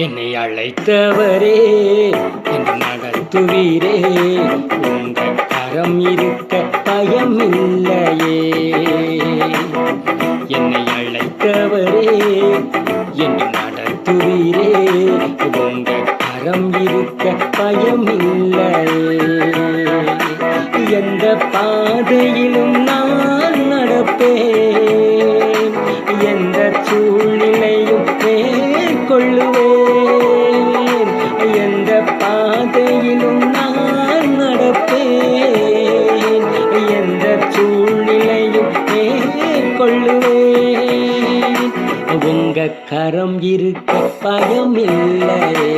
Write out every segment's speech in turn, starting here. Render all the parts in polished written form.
என்னை அழைத்தவரே என்று நடத்துவீரே, உங்கள் கரம் இருக்க பயம் இல்லையே. என்னை அழைத்தவரே என்று நடத்துவீரே, உங்கள் கரம் இருக்க பயம் இல்லையே. எந்த பாதையிலும் நான் நடப்பேன், எந்த சூழ்நிலையும் மேற்கொள்ளுவேன். எந்த பாதையிலும் நான் நடப்பேன், எந்த சூழ்நிலையும் மேற்கொள்ளுவேன். உங்க கரம் இருக்க பயமில்லையே,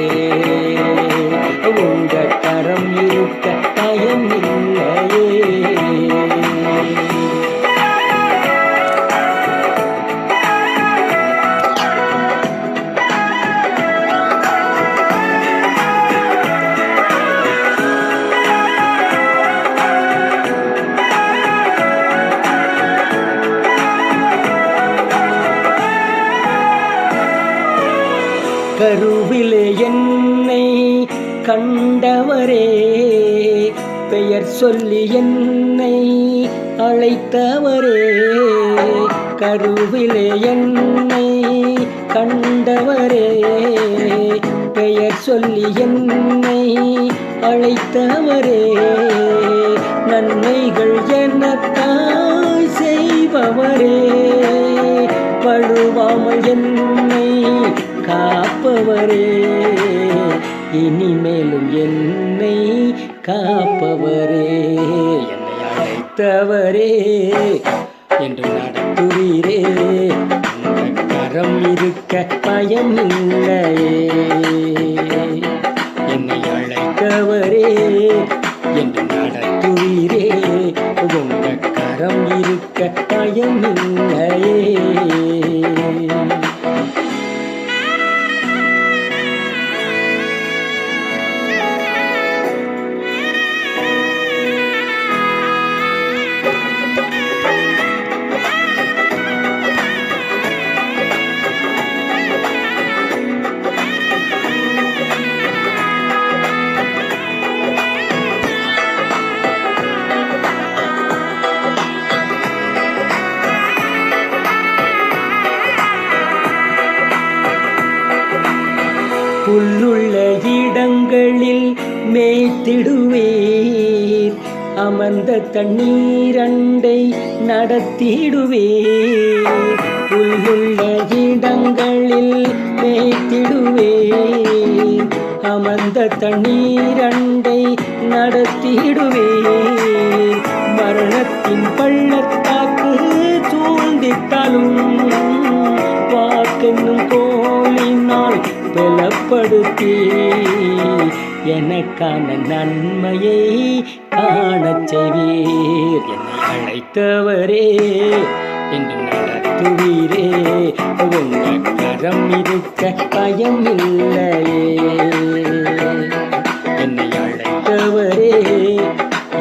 உங்க கரம் இருக்க பயம் இல்லையே. கருவிலே என்னை கண்டவரே, பெயர் சொல்லி என்னை அழைத்தவரே. கருவிலே என்னை கண்டவரே, பெயர் சொல்லி என்னை அழைத்தவரே. நன்மைகள் எனக்காய் செய்பவரே, வழுவாமல் என்னை காப்பவரே. இனிமேலும் என்னை காப்பவரே. என்னை அழைத்தவரே என்று நடத்துவீரே, உங்கள் கரம் இருக்க பயம் இல்லையே. என்னை அழைத்தவரே என்று நடத்துவீரே, உங்கள் கரம் இருக்க பயம் இல்லையே. புல்லுள்ள இடங்களில் மேய்த்திடுவீர், அமர்ந்த தண்ணீரண்டை நடத்திடுவீர். புல்லுள்ள இடங்களில் மேய்த்திடுவீர், அமர்ந்த தண்ணீரண்டை நடத்திடுவீர். மரணத்தின் பள்ளத்தாக்கு சூழ்ந்திட்டாலும் வாக்கென்னும் கோலினால் பலப்படுத்தி எனக்கான நன்மையை காணச் செய்வீர். என்னை அழைத்தவரே என்று நடத்துவீரே, உங்கள் கரம் இருக்க பயம் இல்லையே. என்னை அழைத்தவரே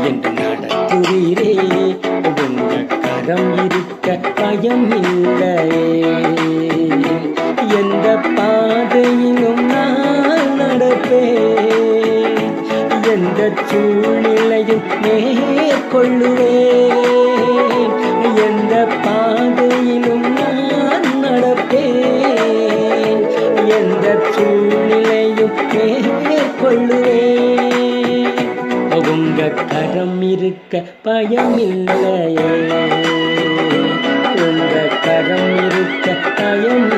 என்று நடத்துவீரே, உங்கள் கரம் இருக்க பயம் இல்லையே. எந்த பாதையிலும் நான் நடப்பேன், எந்த சூழ்நிலையும் மேற்கொள்ளுவேன். எந்த பாதையிலும் நான் நடப்பேன், எந்த சூழ்நிலையும் மேற்கொள்ளுவேன். உங்க கரம் இருக்க பயமில்லையே, உங்க கரம் இருக்க பயம்